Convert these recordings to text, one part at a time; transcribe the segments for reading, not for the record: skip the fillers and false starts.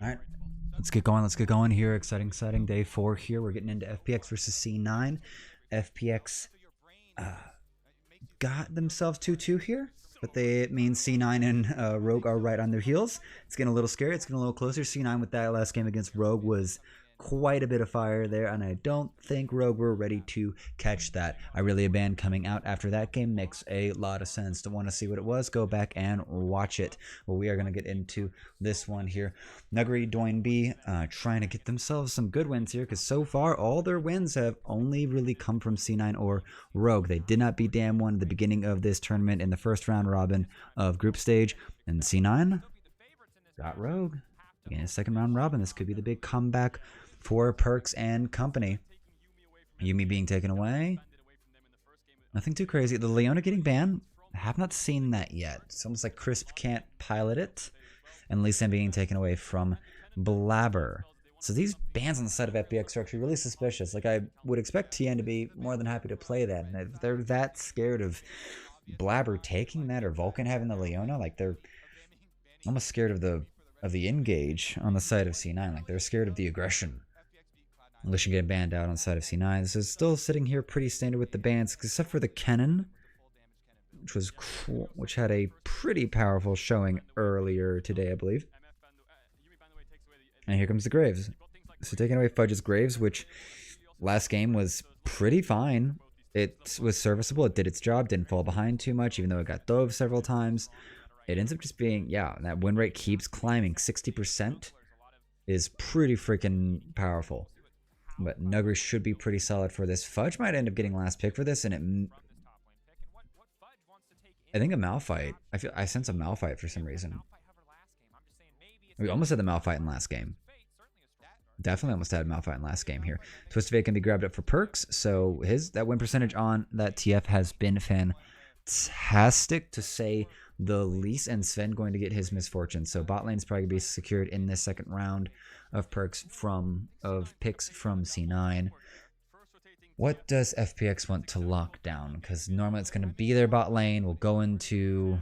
All right, let's get going. Let's get going here. Exciting day 4 here. We're getting into FPX versus C9. FPX got themselves 2-2 here, but it means C9 and Rogue are right on their heels. It's getting a little scary. It's getting a little closer. C9 with that last game against Rogue was quite a bit of fire there, and I don't think Rogue were ready to catch that. Irelia ban coming out after that game makes a lot of sense. To want to see what it was, go back and watch it. Well, we are going to get into this one here. Nuguri, eo120 trying to get themselves some good wins here, because so far all their wins have only really come from C9 or Rogue. They did not beat eo1 at the beginning of this tournament in the first round robin of group stage, and C9 got Rogue in a second round robin. This could be the big comeback for Perks and company. Yuumi being taken away. Nothing too crazy. The Leona getting banned. I have not seen that yet. It's almost like Crisp can't pilot it. And Lee Sin being taken away from Blabber. So these bans on the side of FPX are actually really suspicious. Like, I would expect TN to be more than happy to play that. And if they're that scared of Blabber taking that or Vulcan having the Leona, like, they're almost scared of the engage on the side of C9. Like, they're scared of the aggression. Unless you get banned out on the side of C9. This is still sitting here pretty standard with the bans, except for the Kennen, which was cool, which had a pretty powerful showing earlier today, I believe. And here comes the Graves. So taking away Fudge's Graves, which last game was pretty fine. It was serviceable. It did its job. Didn't fall behind too much, even though it got dove several times. It ends up just being, yeah, that win rate keeps climbing. 60% is pretty freaking powerful. But Nuguri should be pretty solid for this. Fudge might end up getting last pick for this, and I think a Malphite. I sense a Malphite for some reason. We almost had the Malphite in last game. Definitely almost had a Malphite in last game here. Twist of Fate can be grabbed up for Perks, so that win percentage on that TF has been fantastic, to say the least, and Sven going to get his misfortune. So bot lane's probably going to be secured in this second round of picks from C9. What does FPX want to lock down? Because normally it's going to be their bot lane. We'll go into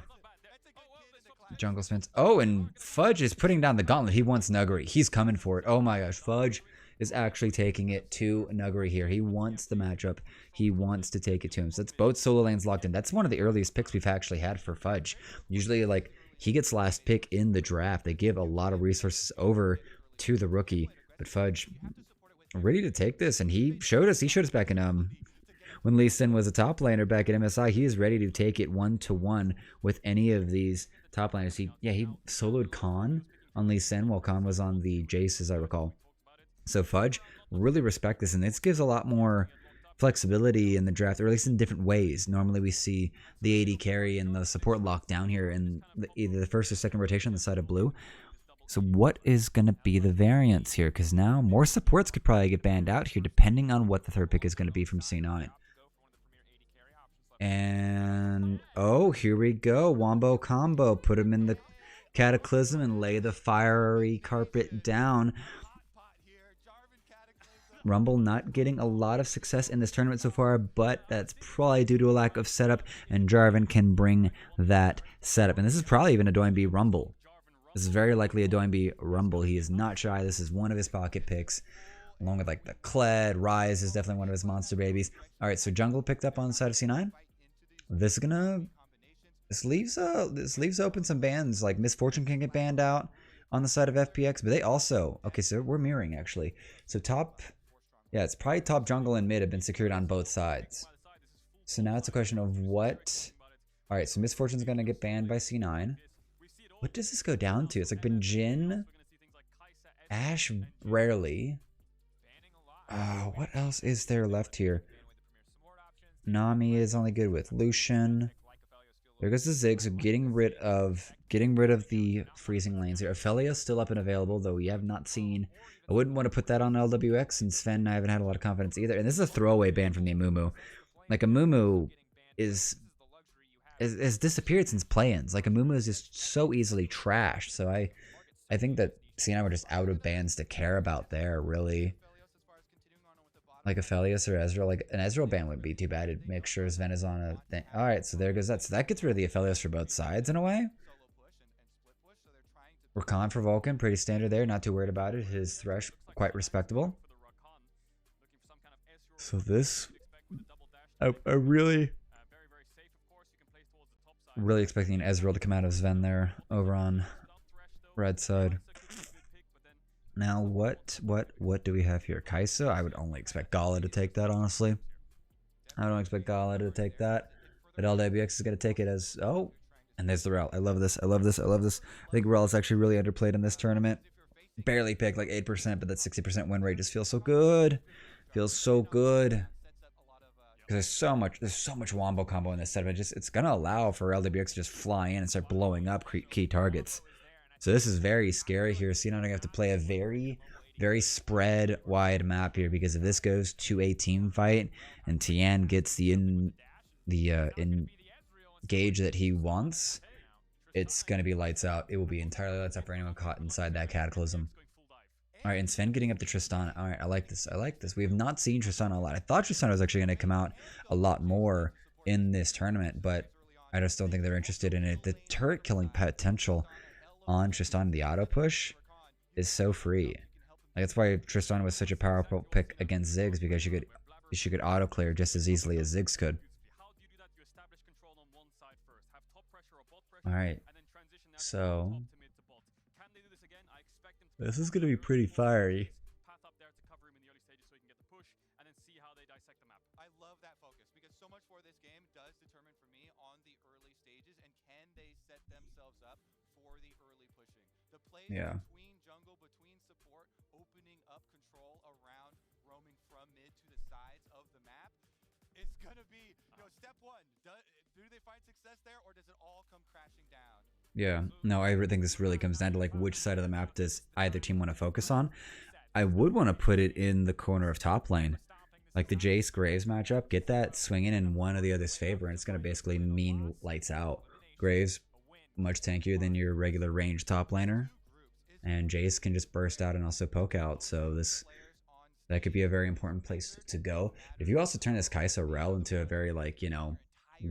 jungle spins. Oh, and Fudge is putting down the gauntlet. He wants Nuguri. He's coming for it. Oh my gosh, Fudge is actually taking it to Nuguri here. He wants the matchup. He wants to take it to him. So it's both solo lanes locked in. That's one of the earliest picks we've actually had for Fudge. Usually, like, he gets last pick in the draft. They give a lot of resources over to the rookie, but Fudge ready to take this, and he showed us back in when Lee Sin was a top laner back at MSI. He is ready to take it 1-to-1 with any of these top laners. He soloed Khan on Lee Sin while Khan was on the Jace, as I recall. So Fudge, really respect this, and this gives a lot more flexibility in the draft, or at least in different ways. Normally we see the AD carry and the support locked down here in either the first or second rotation on the side of blue. So what is going to be the variance here? Because now more supports could probably get banned out here, depending on what the third pick is going to be from C9. And, oh, here we go. Wombo combo. Put him in the Cataclysm and lay the fiery carpet down. Rumble not getting a lot of success in this tournament so far, but that's probably due to a lack of setup, and Jarvan can bring that setup. And this is probably even a eo120 Rumble. This is very likely a eo120 Rumble. He is not shy. This is one of his pocket picks, along with like the Kled. Rise is definitely one of his monster babies. All right, so jungle picked up on the side of C9. This leaves open some bans. Like Misfortune can get banned out on the side of FPX, but they also, okay, so we're mirroring actually. So top, yeah, it's probably top jungle and mid have been secured on both sides. So now it's a question of what. All right, so Misfortune's gonna get banned by C9. What does this go down to? It's like been Jhin, Ashe rarely. What else is there left here? Nami is only good with Lucian. There goes the Ziggs, so getting rid of the freezing lanes here. Ophelia's still up and available, though we have not seen. I wouldn't want to put that on LWX, and Sven, I haven't had a lot of confidence either. And this is a throwaway ban from the Amumu. Like, Amumu has disappeared since play-ins. Like, Amumu is just so easily trashed. So I think that C9 were just out of bans to care about there, really. Like Aphelios or Ezreal. Like, an Ezreal ban wouldn't be too bad. It'd make sure Sven is on a thing. Alright, so there goes that. So that gets rid of the Aphelios for both sides in a way. Rakan for Vulcan, pretty standard there. Not too worried about it. His thresh, quite respectable. So this, I really expecting an Ezreal to come out of Sven there over on red side. Now what do we have here? Kai'Sa? I would only expect Gala to take that, honestly. I don't expect Gala to take that. But LWX is going to take it as, oh, and there's the Rel. I love this. I love this. I love this. I think Rel is actually really underplayed in this tournament. Barely picked, like 8%, but that 60% win rate just feels so good. Feels so good. Because there's so much wombo combo in this set, but it's going to allow for LWX to just fly in and start blowing up key targets. So this is very scary here. So you're not going to have to play a very spread wide map here, because if this goes to a team fight and Tian gets the engage that he wants, it's going to be lights out. It will be entirely lights out for anyone caught inside that Cataclysm. All right, and Sven getting up to Tristana. All right, I like this. I like this. We have not seen Tristana a lot. I thought Tristana was actually going to come out a lot more in this tournament, but I just don't think they're interested in it. The turret killing potential on Tristana, the auto push, is so free. Like, that's why Tristana was such a powerful pick against Ziggs, because she could auto clear just as easily as Ziggs could. All right, so this is going to be pretty fiery. I love that focus, because so much for this game does determine for me on the early stages, and can they set themselves up for the early pushing. The plays between jungle, between support, opening up control around, roaming from mid to the sides of the map, is going to be, step one. Do they find success there, or does it all come crashing down? Yeah, no, I think this really comes down to like which side of the map does either team want to focus on. I would want to put it in the corner of top lane, like the Jace Graves matchup. Get that swinging in one or the other's favor, and it's going to basically mean lights out. Graves much tankier than your regular range top laner, and Jace can just burst out and also poke out. So that could be a very important place to go. If you also turn this Kai'Sa Rel into a very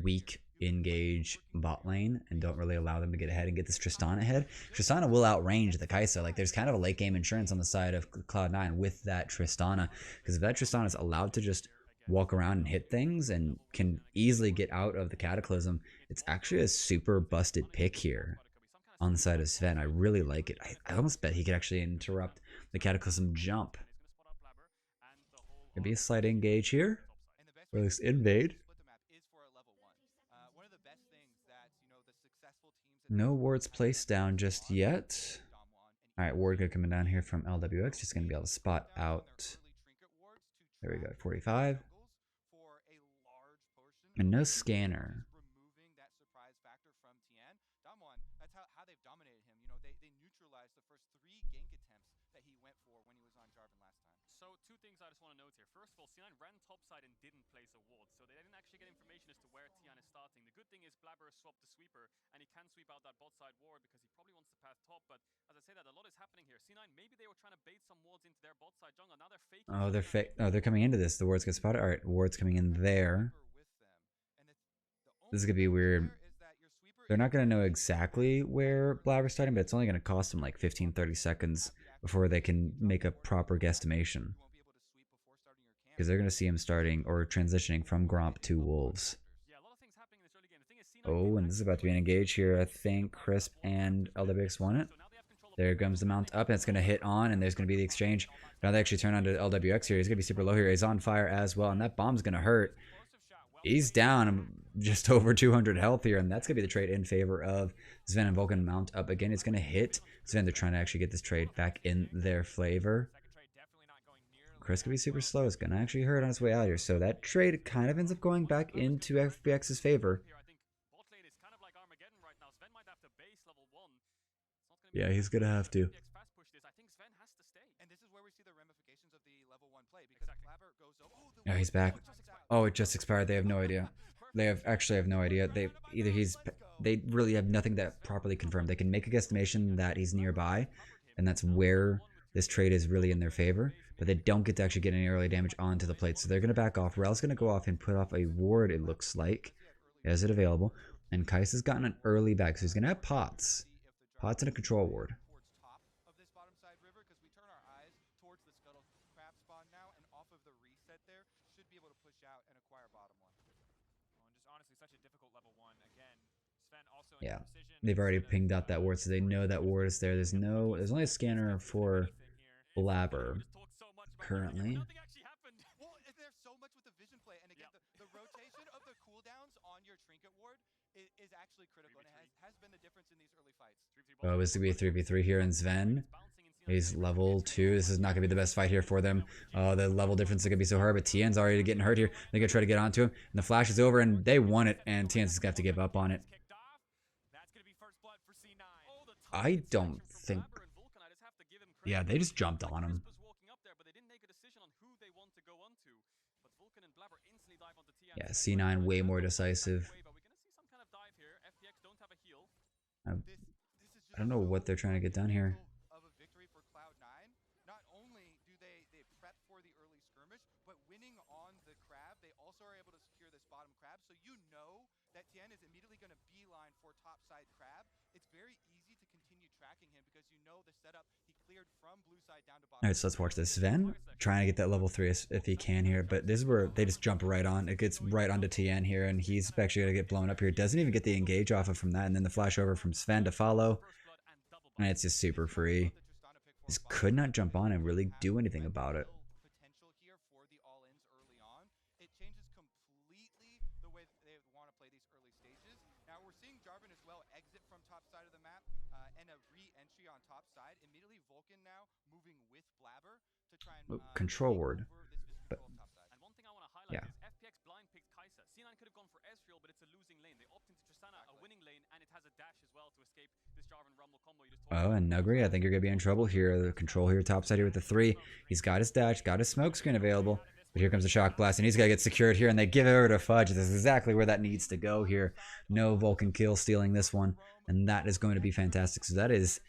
weak engage bot lane and don't really allow them to get ahead and get this Tristana ahead, Tristana will outrange the Kai'Sa. Like, there's kind of a late game insurance on the side of Cloud9 with that Tristana, because if that Tristana is allowed to just walk around and hit things and can easily get out of the Cataclysm, it's actually a super busted pick here on the side of Sven. I really like it. I almost bet he could actually interrupt the Cataclysm jump. Could be a slight engage here, or at least invade. No wards placed down just yet. Alright, ward good coming down here from LWX. Just going to be able to spot out. There we go, 45. And no scanner. That's how they've dominated him. They neutralized the first 3 gank attempts that he went for when he was on Jarvan last time. So 2 things I just want to note here. First of all, C9 ran topside and didn't place a ward, so they didn't actually get information as to where Tian is starting. The good thing is Blabber swapped the sweeper, and he can sweep out that bot side ward because he probably wants to path top. But as I say that, a lot is happening here. C9, maybe they were trying to bait some wards into their bot side jungle. Now they're faking. Oh, they're coming into this. The wards get spotted. Alright, wards coming in there. This is going to be weird. They're not going to know exactly where Blabber's starting, but it's only going to cost them like 15-30 seconds before they can make a proper guesstimation. Because they're going to see him starting or transitioning from Gromp to Wolves. Oh, and this is about to be an engage here. I think Crisp and LWX won it. There comes the mount up, and it's going to hit on, and there's going to be the exchange. Now they actually turn on to LWX here. He's going to be super low here. He's on fire as well, and that bomb's going to hurt. He's down just over 200 health here, and that's going to be the trade in favor of Sven and Vulcan. Mount up again. It's going to hit Sven. They're trying to actually get this trade back in their flavor. Chris could be super slow. It's going to actually hurt on his way out here. So that trade kind of ends up going back into FPX's favor. Yeah, he's going to have to. Yeah, he's back. Oh, it just expired. They have no idea. They have no idea. They really have nothing that properly confirmed. They can make a guesstimation that he's nearby, and that's where this trade is really in their favor, but they don't get to actually get any early damage onto the plate. So they're going to back off. Rel's going to go off and put off a ward, it looks like. He has it available. And Kai'Sa's gotten an early back, so he's going to have pots. Pots and a control ward. Yeah, they've already pinged out that ward, so they know that ward is there. There's only a scanner for Blabber currently. Well, there's so much with the vision play, and again, the rotation of the cooldowns on your trinket ward is actually critical, and it has been the difference in these early fights. Oh, it's gonna be a 3v3 here in Sven. He's level 2. This is not gonna be the best fight here for them. The level difference is gonna be so hard, but Tien's already getting hurt here. They're gonna try to get onto him, and the flash is over, and they won it, and Tien's gonna have to give up on it. I don't think. Yeah, they just jumped on him. Yeah, C9 way more decisive. I don't know what they're trying to get done here. Of a victory for Cloud9. Not only do they prep for the early skirmish, but winning on the crab, they also are able to secure this bottom crab. So you know that Tien is immediately going to beeline for topside crab. It's very easy to continue tracking him because you know the setup. He cleared from blue side down to bottom. Alright, so let's watch this. Sven trying to get that level 3 if he can here, but this is where they just jump right on. It gets right onto Tien here, and he's actually going to get blown up here. Doesn't even get the engage off of from that, and then the flash over from Sven to follow. And it's just super free. Just could not jump on and really do anything about it. Potential here for the all-ins early on. It changes completely the way they want to play these early stages. Now we're seeing Jarvan as well exit from top side of the map and a re-entry on top side. Immediately Vulcan now moving with Blabber to try and control ward. But yeah. FPX blind picked Kai'Sa. C9 could have gone for Ezreal, but it's a losing lane. They opt into Tristana, a winning lane, and it has a dash as well to escape this Jarvan Rumble combo. Oh, and Nugri, I think you're going to be in trouble here. The control here, topside here with the 3. He's got his dash, got his smoke screen available. But here comes the shock blast, and he's got to get secured here, and they give it over to Fudge. This is exactly where that needs to go here. No Vulcan kill stealing this one, and that is going to be fantastic. So that is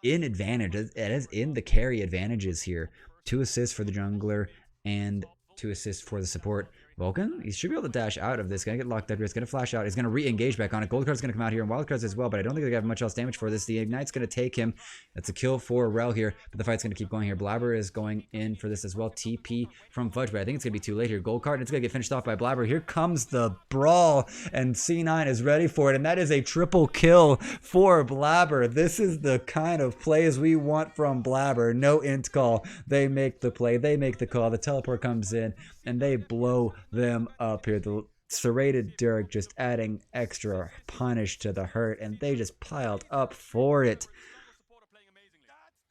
in advantage. It is in the carry advantages here. 2 assists for the jungler, and 2 assists for the support. Vulcan, he should be able to dash out of this. Gonna get locked up here. It's gonna flash out. He's gonna re-engage back on it. Gold card's gonna come out here, and wild cards as well, but I don't think they have much else damage for this. The ignite's gonna take him. That's a kill for Rel here, but the fight's gonna keep going here. Blabber is going in for this as well. TP from Fudge, but I think it's gonna be too late here. Gold card, and it's gonna get finished off by Blabber. Here comes the brawl, and C9 is ready for it, and that is a triple kill for Blabber. This is the kind of plays we want from Blabber. No int call. They make the play. They make the call. The teleport comes in, and they blow them up here. The serrated Dirk just adding extra punish to the hurt, and they just piled up for it.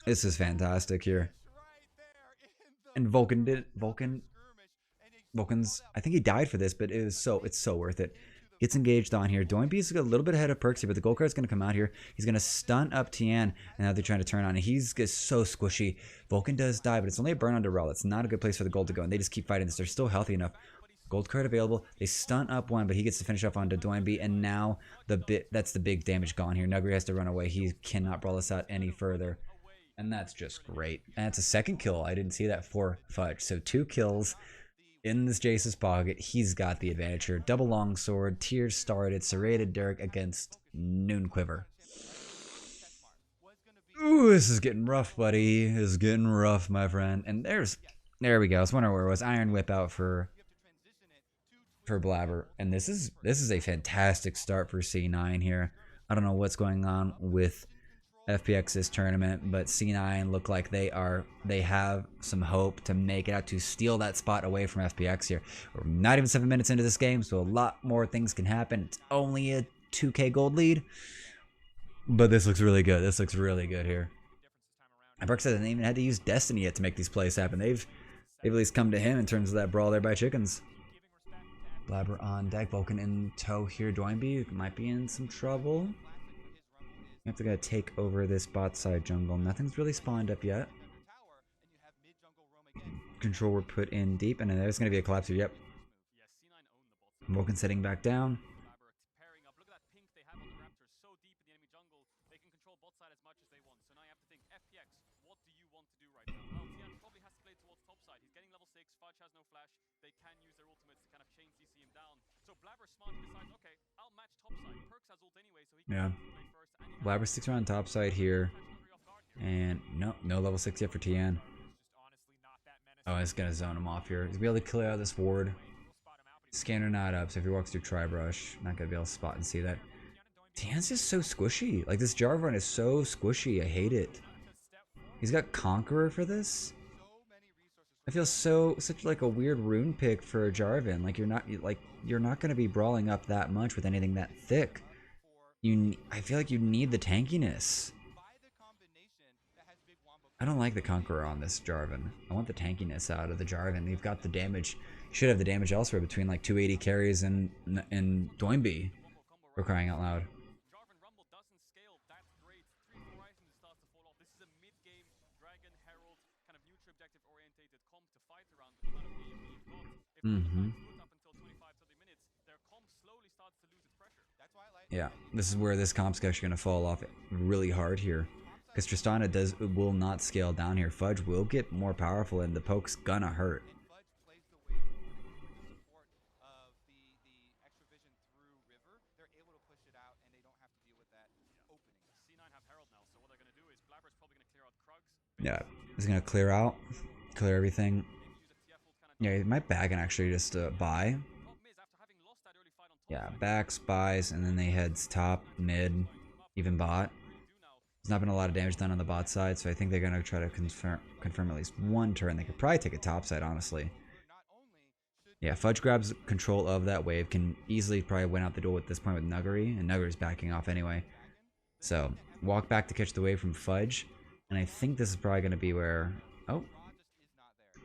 This is fantastic here. And Vulcan's, I think he died for this, but it's so worth it. Gets engaged on here. Doinby's a little bit ahead of Perks here, but the gold card's going to come out here. He's going to stun up Tien, and now they're trying to turn on. And he's just so squishy. Vulcan does die, but it's only a burn on Rel. It's not a good place for the gold to go, and they just keep fighting this. They're still healthy enough. Gold card available. They stun up one, but he gets to finish off onto Doinby, and now that's the big damage gone here. Nugri has to run away. He cannot brawl us out any further, and that's just great. And it's a second kill. I didn't see that for Fudge. So 2 kills in this Jace's pocket. He's got the advantage here. Double longsword, tears started, serrated Dirk against Noon Quiver. Ooh, this is getting rough, buddy. This is getting rough, my friend. And there we go. I was wondering where it was. Iron Whip out for Blabber. And this is a fantastic start for C9 here. I don't know what's going on with FPX's tournament, but C9 look like they have some hope to make it out, to steal that spot away from FPX here. We're not even 7 minutes into this game, so a lot more things can happen. It's only a 2k gold lead, but this looks really good. This looks really good here. And Perks hasn't even had to use Destiny yet to make these plays happen. They've at least come to him in terms of that brawl there by Chickens. Blabber on deck, Vulcan in tow here. Doinby might be in some trouble. We have to go take over this bot side jungle. Nothing's really spawned up yet. Control were put in deep, and then there's going to be a collapse here. Yep. Vulcan sitting back down. Yeah. Blabber sticks around top side here. And no level 6 yet for Tien. Oh, it's going to zone him off here. He's going to be able to clear out this ward. Scanner not up, so if he walks through Tri-Brush, not going to be able to spot and see that. Tien's just so squishy. Like, this Jarvan is so squishy. I hate it. He's got Conqueror for this. I feel such like a weird rune pick for a Jarvan. Like, you're not gonna be brawling up that much with anything that thick. I feel like you need the tankiness. I don't like the Conqueror on this Jarvan. I want the tankiness out of the Jarvan. You've got the damage. You should have the damage elsewhere between like 280 carries and Doinby. For crying out loud. Jarvan Rumble doesn't scale that great. 3 Horizons starts to fall off. This is a mid-game Dragon Herald kind of neutral objective orientated comp to fight around with the amount of AoE you've got. If the fight put up until 25-30 minutes, their comp slowly starts to lose its pressure. Yeah, this is where this comp's actually going to fall off really hard here. Because Tristana will not scale down here. Fudge will get more powerful and the poke's gonna hurt. Yeah, he's gonna clear out, clear everything. Yeah, he might bag and actually just buy. Yeah, backs, buys, and then they heads top, mid, even bot. There's not been a lot of damage done on the bot side, so I think they're gonna try to confirm at least one turn. They could probably take a top side, honestly. Yeah, Fudge grabs control of that wave, can easily probably win out the duel at this point with Nuggery, and Nuggery's backing off anyway. So, walk back to catch the wave from Fudge, and I think this is probably going to be where... Oh.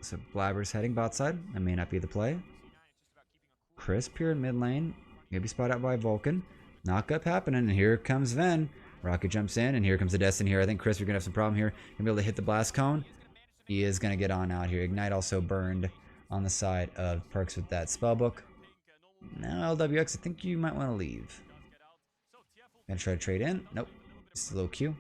So, Blabber's heading bot side. That may not be the play. Crisp here in mid lane. Maybe spot out by Vulcan. Knock up happening, and here comes Ven. Rocket jumps in, and here comes the Destin here. I think Crisp, you're going to have some problem here. Gonna be able to hit the blast cone. He is going to get on out here. Ignite also burned on the side of Perks with that spellbook. Now LWX, I think you might want to leave. Gonna try to trade in. Nope. Just a little Q.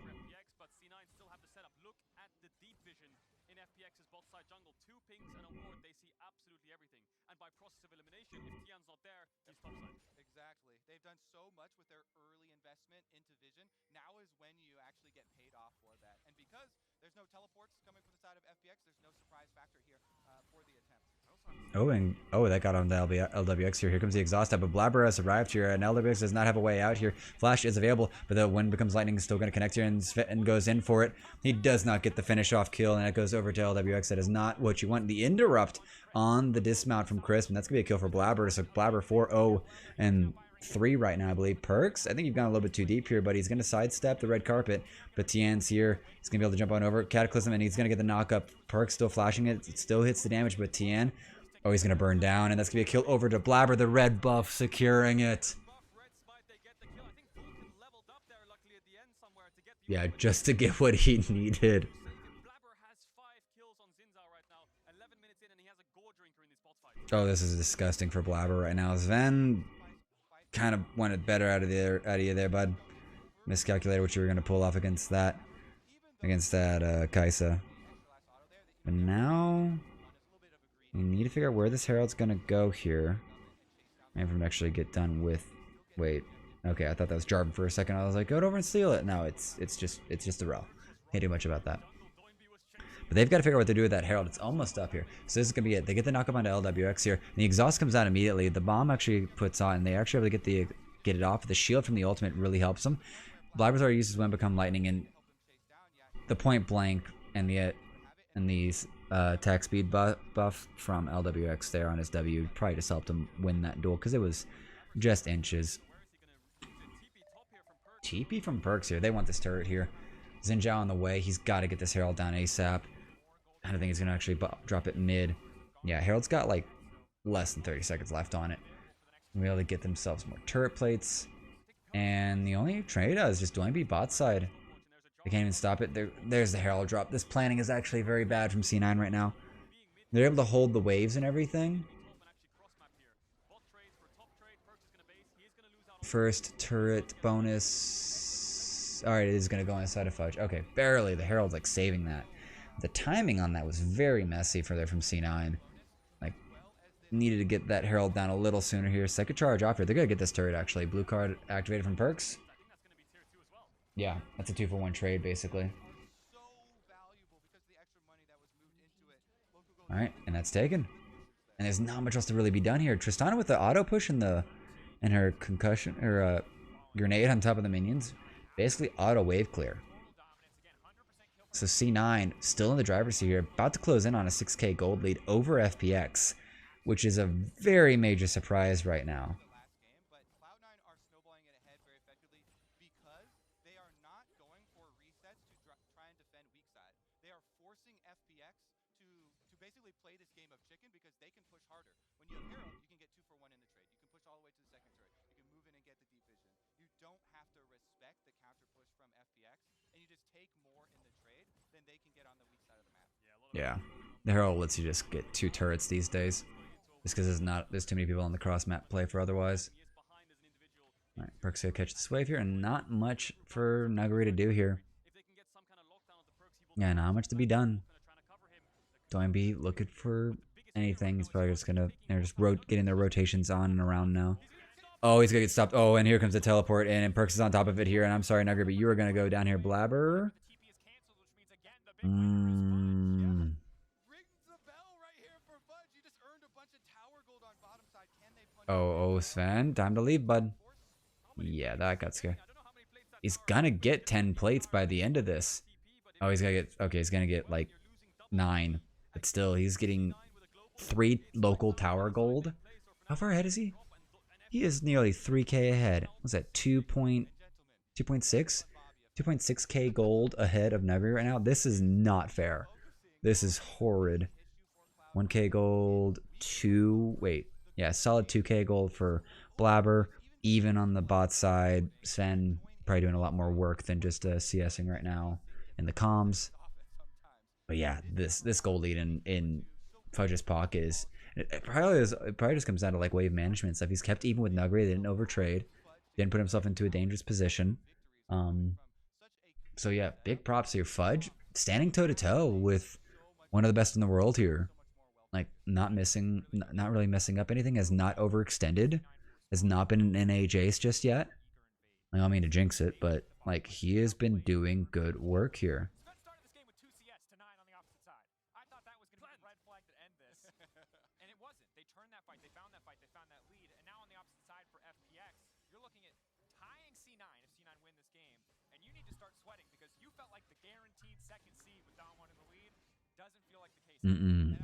But C9 still have the setup. Look at the deep vision in FPX's bot side jungle. 2 pings and a ward. They see absolutely everything. And by process of elimination, if Tian's not there, he's topside. Exactly. They've done so much with their early investment into vision. Now is when you actually get paid off for that. And because there's no teleports coming from the side of FPX, there's no surprise factor here for the attempt. Oh, that got on the LWX here. Here comes the exhaust up, but Blabber has arrived here, and LWX does not have a way out here. Flash is available, but the wind becomes lightning, still going to connect here, and Svetten goes in for it. He does not get the finish off kill, and it goes over to LWX. That is not what you want. The interrupt on the dismount from Crisp, and that's going to be a kill for Blabber. So Blabber 4-0 and 3 right now, I believe. Perks, I think you've gone a little bit too deep here, but he's going to sidestep the red carpet. But Tian's here. He's going to be able to jump on over. Cataclysm, and he's going to get the knock up. Perks still flashing it. It still hits the damage, but Tian... Oh, he's going to burn down, and that's going to be a kill over to Blabber, the red buff, securing it. Yeah, just to get what he needed. Oh, this is disgusting for Blabber right now. Sven kind of wanted better out of you there, bud. Miscalculated what you were going to pull off against that Kaisa. But now... we need to figure out where this Herald's gonna go here. Maybe I'm actually get done with... Wait. Okay, I thought that was Jarvan for a second. I was like, go over and steal it. No, it's just a rel. Can't do much about that. But they've got to figure out what to do with that Herald. It's almost up here. So this is gonna be it. They get the knock up onto LWX here. And the exhaust comes out immediately. The bomb actually puts on, and they actually able to get it off. The shield from the ultimate really helps them. Blabber's already uses Wind Become Lightning, and the point blank and the attack speed buff from LWX there on his W probably just helped him win that duel because it was just inches. TP from Perks here. They want this turret here. Xin Zhao on the way. He's got to get this Herald down ASAP. I don't think he's going to actually drop it mid. Yeah, Herald's got like less than 30 seconds left on it. We'll be able to get themselves more turret plates. And the only trade is just Doinby bot side. They can't even stop it. There's the Herald drop. This planning is actually very bad from C9 right now. They're able to hold the waves and everything. First turret bonus. Alright, it is going to go inside of Fudge. Okay, barely. The Herald's like saving that. The timing on that was very messy from C9. Like, needed to get that Herald down a little sooner here. Second charge off here. They're going to get this turret actually. Blue card activated from Perks. Yeah, that's a 2-for-1 trade, basically. Alright, and that's taken. And there's not much else to really be done here. Tristana with the auto push and her concussion, or grenade on top of the minions. Basically auto wave clear. So C9 still in the driver's seat here, about to close in on a 6k gold lead over FPX, which is a very major surprise right now. But Cloud9 are snowballing it ahead very effectively because they are not going for resets to try and defend weak side. They are forcing FPX to basically play this game of chicken because they can push harder. When you have Herald, you can get 2 for 1 in the trade. You can push all the way to the second turret. You can move in and get the deep vision. You don't have to respect the counter push from FPX, and you just take more in the trade than they can get on the weak side of the map. Yeah, the Herald lets you just get 2 turrets these days. Just because there's too many people on the cross map play for otherwise. Alright, Perk's gonna catch this wave here, and not much for Nuggery to do here. Yeah, not much to be done. Don't be looking for anything. He's probably just gonna getting their rotations on and around now. Oh, he's gonna get stopped. Oh, and here comes the teleport in, and Perks is on top of it here. And I'm sorry, Nuggery, but you are gonna go down here, Blabber. Oh, Sven, time to leave, bud. Yeah, that got scary. He's gonna get 10 plates by the end of this. Oh, he's gonna get, okay, he's gonna get like 9. But still, he's getting 3 local tower gold. How far ahead is he? He is nearly 3k ahead. What's that, 2.6? 2.6k gold ahead of Nuggery right now. This is not fair. This is horrid. 1k gold, solid 2k gold for Blabber. Even on the bot side, Sven probably doing a lot more work than just CSing right now in the comms. But yeah, this gold lead in Fudge's Pock is it probably just comes down to like wave management stuff. He's kept even with Nuggery. They didn't overtrade, didn't put himself into a dangerous position. So yeah, big props here. Fudge standing toe to toe with one of the best in the world here. Like not really messing up anything. Has not overextended. Has not been an NA Jace just yet. I don't mean to jinx it, but like he has been doing good work here.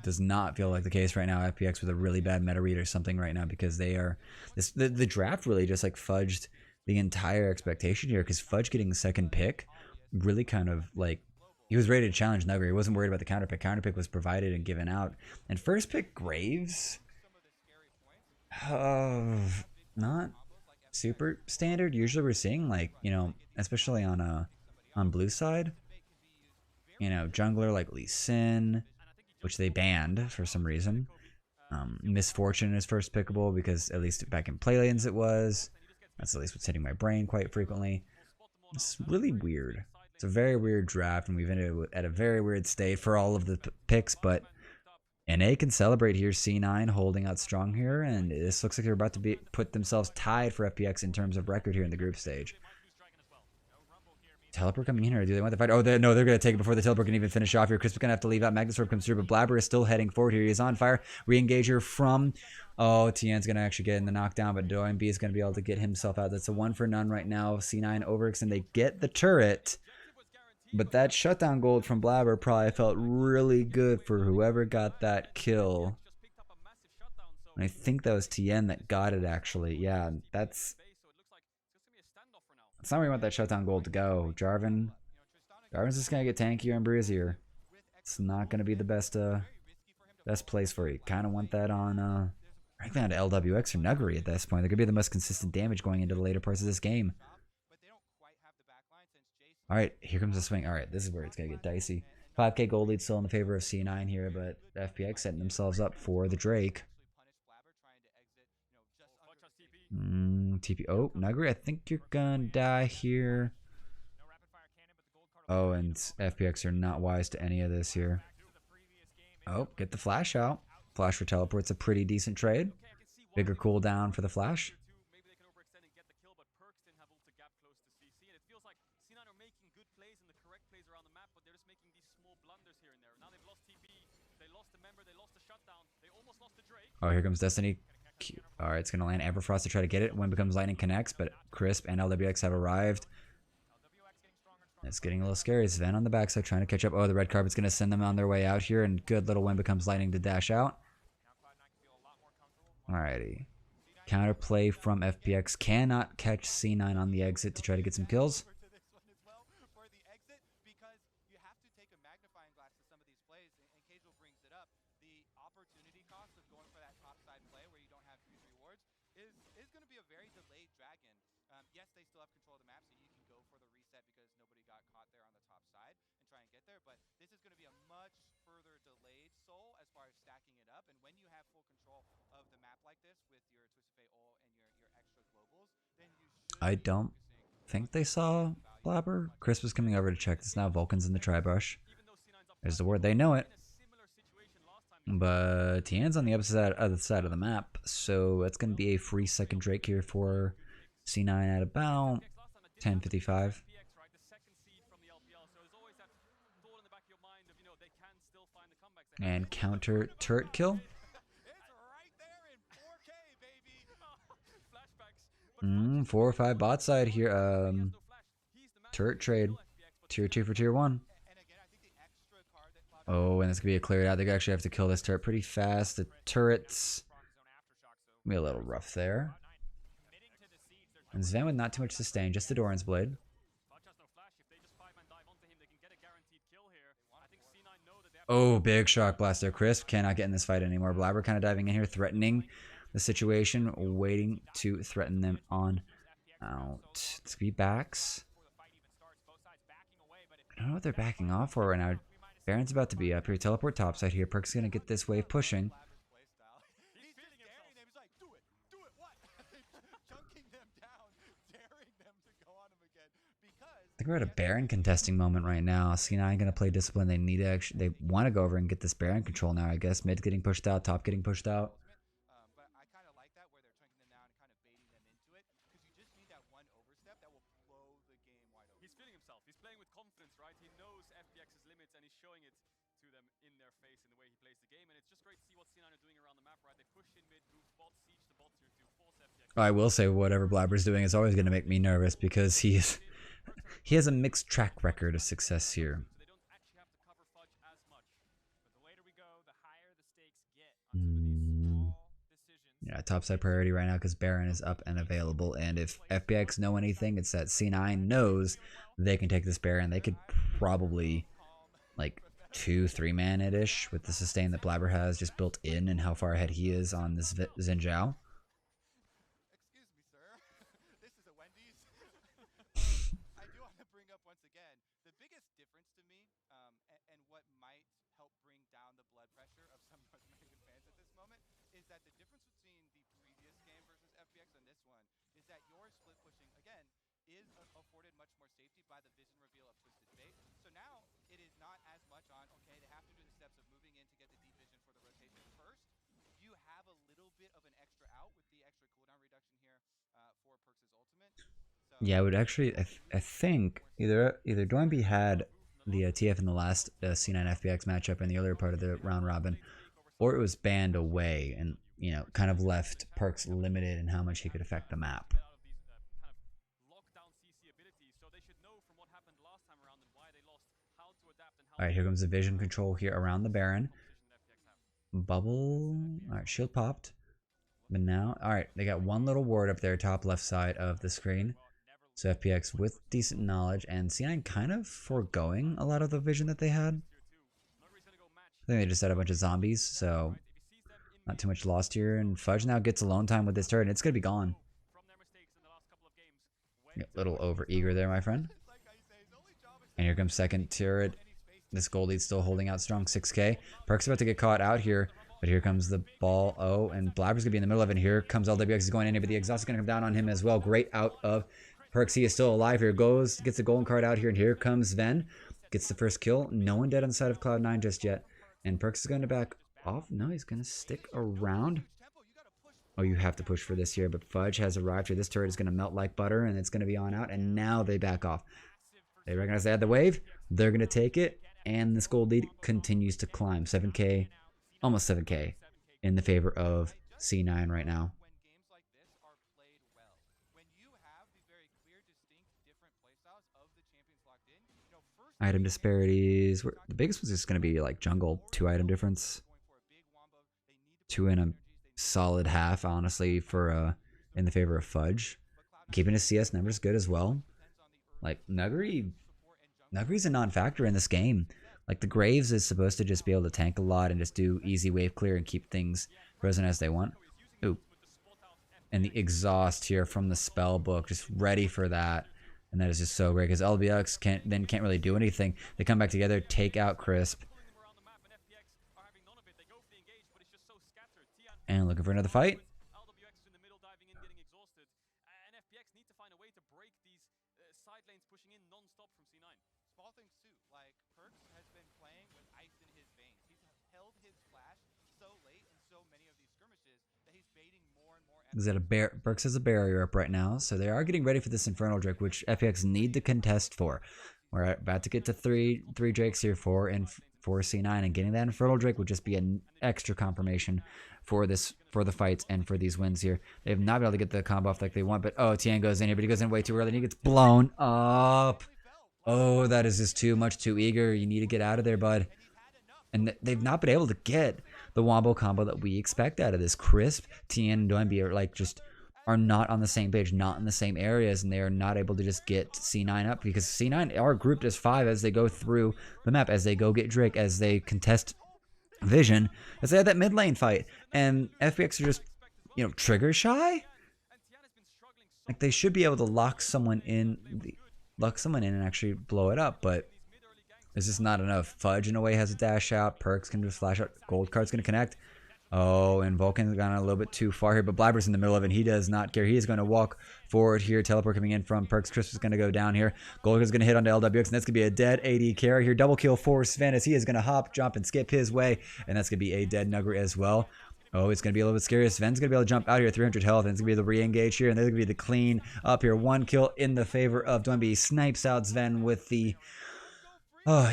Does not feel like the case right now. FPX with a really bad meta read or something right now because they are the draft really just like fudged the entire expectation here because Fudge getting the second pick really kind of like he was ready to challenge Nuggery. He wasn't worried about the counter pick. Counter pick was provided and given out. And first pick Graves, not super standard. Usually we're seeing like especially on blue side, jungler like Lee Sin, which they banned for some reason. Misfortune is first pickable because at least back in play lanes it was. That's at least what's hitting my brain quite frequently. It's really weird. It's a very weird draft, and we've ended at a very weird state for all of the picks, but NA can celebrate here. C9 holding out strong here, and this looks like they're about to put themselves tied for FPX in terms of record here in the group stage. Teleport coming in here. Do they want the fight? Oh, no, they're going to take it before the teleport can even finish off here. Chris is going to have to leave out. Magnus Orb comes through, but Blabber is still heading forward here. He's on fire. Re-engager from... Oh, Tien's going to actually get in the knockdown, but DoMB is going to be able to get himself out. That's a 1 for none right now. C9 overextend. They get the turret, but that shutdown gold from Blabber probably felt really good for whoever got that kill. And I think that was Tien that got it, actually. Yeah, that's not where you want that shutdown gold to go. Jarvan's just going to get tankier and breezier. It's not going to be the best place for you. Kind of want that on... Right down to LWX or Nuggery at this point. They're going to be the most consistent damage going into the later parts of this game. Alright, here comes the swing. Alright, this is where it's going to get dicey. 5k gold lead still in the favor of C9 here, but FPX setting themselves up for the Drake. TP. Oh, Nuggery, I think you're going to die here. Oh, and FPX are not wise to any of this here. Oh, get the flash out. Flash for teleport's a pretty decent trade. Bigger cooldown for the flash. Oh, here comes Destiny. Alright, it's going to land Everfrost to try to get it. When becomes Lightning connects, but Crisp and LWX have arrived. It's getting a little scary. Sven on the backside trying to catch up. Oh, the red carpet's going to send them on their way out here, and good little When becomes Lightning to dash out. Alrighty. Counterplay from FPX. Cannot catch C9 on the exit to try to get some kills. Yes, they still have control of the map, so you can go for the reset because nobody got caught there on the top side and try and get there, but this is going to be a much further delayed soul as far as stacking it up, and when you have full control of the map like this with your Twisted Fate ult and your extra globals, then you should I don't think they saw Blabber. Chris was coming over to check this now. Vulcan's in the tri-brush. There's the word. They know it. But Tian's on the other side of the map, so that's going to be a free second Drake here for C9 at about 10:55. And counter turret kill. 4 or 5 bot side here. Turret trade. Tier 2 for tier 1. Oh, and it's going to be a clear out. They actually have to kill this turret pretty fast. The turrets be a little rough there. And Sven with not too much sustain, just the Doran's Blade. Oh, big shock blast there. Crisp cannot get in this fight anymore. Blabber kind of diving in here, threatening the situation, waiting to threaten them on out. It's going to be backs. I don't know what they're backing off for right now. Baron's about to be up here. Teleport topside here. Perk's going to get this wave pushing. I think we're at a Baron contesting moment right now. C9 going to play discipline. They need to actually, they want to go over and get this Baron control now, I guess. Mid getting pushed out, top getting pushed out. But I kind of like that where they're chunking them down and kind of baiting them into it, because you just need that one overstep that will blow the game wide open. He's feeling himself. He's playing with confidence, right? He knows FPX's limits and he's showing it to them in their face in the way he plays the game. And it's just great to see what C9 are doing around the map, right? They push in mid, move bot, siege the bot tier 2, force FPX. I will say whatever Blabber's doing is always going to make me nervous because he has a mixed track record of success here. Yeah, topside priority right now because Baron is up and available. And if FPX know anything, it's that C9 knows they can take this Baron. They could probably like 2-3 man it-ish with the sustain that Blabber has just built in and how far ahead he is on this Xin Zhao. Excuse me, sir. This is a Wendy's. I do want to bring up once again the biggest difference to me, and what might help bring down the blood pressure of some North American fans at this moment, is that the difference between the previous game versus FPX and this one is that your split pushing, again, is afforded much more safety by the vision reveal of Twisted Fate. So now it is not as much on, okay, they have to do the steps of moving in to get the deep vision for the rotation first. You have a little bit of an extra out with the extra cooldown reduction here for Perks' ultimate. So Yeah, I would actually, I think either Doinby had the TF in the last C9 FPX matchup in the earlier part of the round robin, or it was banned away and, you know, kind of left Perks limited in how much he could affect the map. Alright, here comes the vision control here around the Baron. Bubble. Alright, shield popped. But now, alright, they got one little ward up there, top left side of the screen. So FPX with decent knowledge, and C9 kind of foregoing a lot of the vision that they had. I think they just had a bunch of zombies, so not too much lost here. And Fudge now gets alone time with this turret, and it's going to be gone. A little over eager there, my friend. And here comes second turret. This Goldie's still holding out strong, 6k. Perk's about to get caught out here, but here comes the ball. Oh, and Blabber's going to be in the middle of it. And here comes LWX. He's going in here, but the exhaust is going to come down on him as well. Great out of Perks. He is still alive here. Goes, gets the golden card out here, and here comes Sven. Gets the first kill. No one dead on the side of Cloud9 just yet. And Perks is going to back off. No, he's going to stick around. Oh, you have to push for this here, but Fudge has arrived here. This turret is going to melt like butter, and it's going to be on out, and now they back off. They recognize they had the wave. They're going to take it, and this gold lead continues to climb. 7k, almost 7k in the favor of C9 right now. When games like this are played well, when you have the very clear, distinct, different playstyles of the champions locked in, first Item disparities. The biggest one's just going to be like jungle, 2 item difference. 2 in a solid half, honestly, for in the favor of Fudge. Keeping his CS numbers good as well. Like Nuggery's a non-factor in this game. Like the Graves is supposed to just be able to tank a lot and just do easy wave clear and keep things frozen as they want. Ooh. And the exhaust here from the spell book, just ready for that. And that is just so great because LBX can't really do anything. They come back together, take out Crisp. And looking for another fight. Small things too, like Perks has been playing with ice in his veins. He's held his flash so late in so many of these skirmishes that he's baiting more and more. Is that Burks has a barrier up right now, so they are getting ready for this Infernal Drake, which FPX need to contest for. We're about to get to three Drakes here, 4 and 4 C9, and getting that Infernal Drake would just be an extra confirmation for the fights and for these wins here. They have not been able to get the combo off like they want, but oh, Tian goes in here, but he goes in way too early and he gets blown up. Oh, that is just too much, too eager. You need to get out of there, bud. And they've not been able to get the Wombo combo that we expect out of this. Crisp, Tian, and Doinby are not on the same page, not in the same areas, and they are not able to just get C9 up because C9 are grouped as 5 as they go through the map, as they go get Drake, as they contest Vision, as they had that mid lane fight. And FPX are just, trigger shy? Like they should be able to lock someone in and actually blow it up, but it's just not enough. Fudge in a way has a dash out. Perks can just flash out. Gold card's going to connect. Oh, and Vulcan's gone a little bit too far here, but Blabber's in the middle of it. He does not care. He is going to walk forward here. Teleport coming in from Perks. Crisp is going to go down here. Gold is going to hit onto LWX, and that's going to be a dead AD carry here. Double kill for Sven as he is going to hop, jump, and skip his way, and that's going to be a dead Nugget as well. Oh, it's going to be a little bit scary. Sven's going to be able to jump out here at 300 health, and it's going to be the re-engage here, and there's going to be the clean up here. 1 kill in the favor of Doinby. Snipes out Sven with the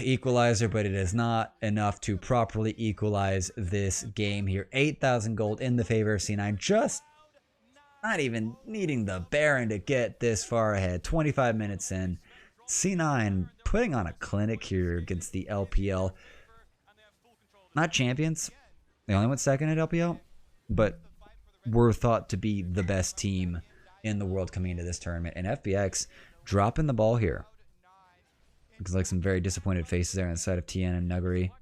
equalizer, but it is not enough to properly equalize this game here. 8,000 gold in the favor of C9. Just not even needing the Baron to get this far ahead. 25 minutes in. C9 putting on a clinic here against the LPL. Not champions. They only went second at LPL, but were thought to be the best team in the world coming into this tournament. And FPX dropping the ball here. Looks like some very disappointed faces there inside of Tian and Nuggery.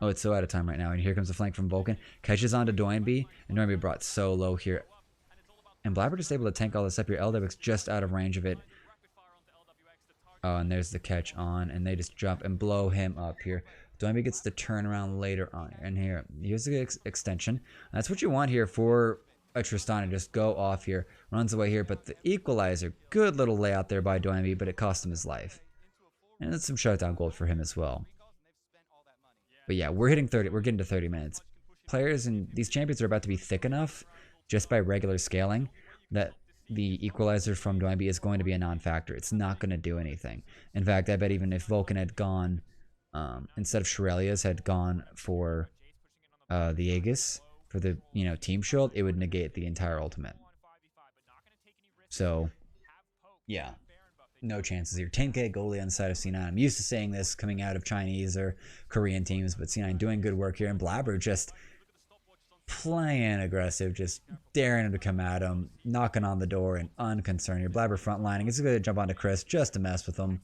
Oh, it's so out of time right now. And here comes the flank from Vulcan. Catches onto Doinby. And Doinby brought so low here. And Blabber just able to tank all this up here. LWX just out of range of it. Oh, and there's the catch on. And they just jump and blow him up here. Doinby gets the turnaround later on. And here's the extension. That's what you want here for a Tristana. Just go off here. Runs away here. But the equalizer. Good little layout there by Doinby. But it cost him his life. And that's some shutdown gold for him as well. But yeah, we're getting to 30 minutes. Players and these champions are about to be thick enough just by regular scaling that the equalizer from Doinby is going to be a non-factor. It's not going to do anything. In fact, I bet even if Vulcan had gone, instead of Shirelia's, had gone for the Aegis, for the team shield, it would negate the entire ultimate. So, yeah. No chances here. 10k goalie on the side of C9. I'm used to saying this coming out of Chinese or Korean teams, but C9 doing good work here. And Blabber just playing aggressive, just daring him to come at him, knocking on the door and unconcerned here. Blabber frontlining. It's going to jump onto Chris just to mess with him.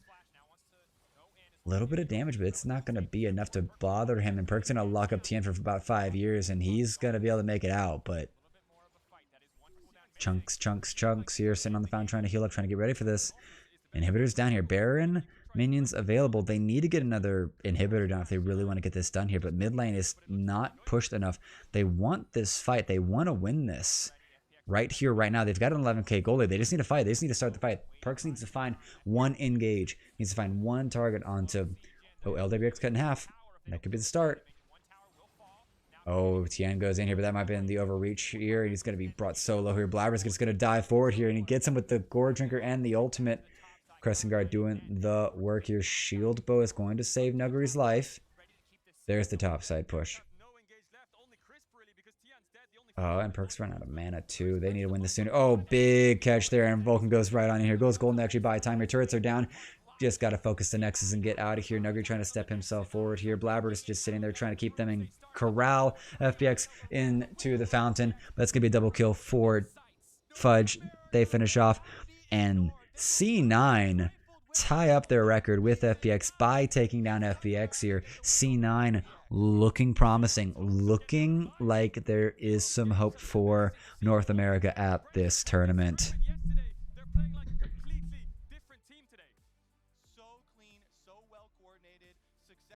A little bit of damage, but it's not going to be enough to bother him. And Perk's going to lock up Tien for about 5 years, and he's going to be able to make it out, but chunks here, sitting on the fountain, trying to heal up, trying to get ready for this. Inhibitors down here. Baron minions available. They need to get another inhibitor down if they really want to get this done here. But mid lane is not pushed enough. They want this fight. They want to win this right here, right now. They've got an 11k goalie. They just need to fight. They just need to start the fight. Perks needs to find one engage. Needs to find one target onto... Oh, LWX cut in half. That could be the start. Oh, Tian goes in here, but that might have been the overreach here. He's going to be brought so low here. Blabber's just going to dive forward here, and he gets him with the Gore Drinker and the ultimate. Crescent Guard doing the work here. Shield Bow is going to save Nuggery's life. There's the top side push. Oh, and Perks run out of mana too. They need to win this soon. Oh, big catch there, and Vulcan goes right on in here. Goes golden to actually buy time. Your turrets are down. Just got to focus the Nexus and get out of here. Nuggery trying to step himself forward here. Blabber is just sitting there trying to keep them in corral. FPX into the fountain. But that's going to be a double kill for Fudge. They finish off. And C9 tie up their record with FPX by taking down FPX here. C9 looking promising, looking like there is some hope for North America at this tournament.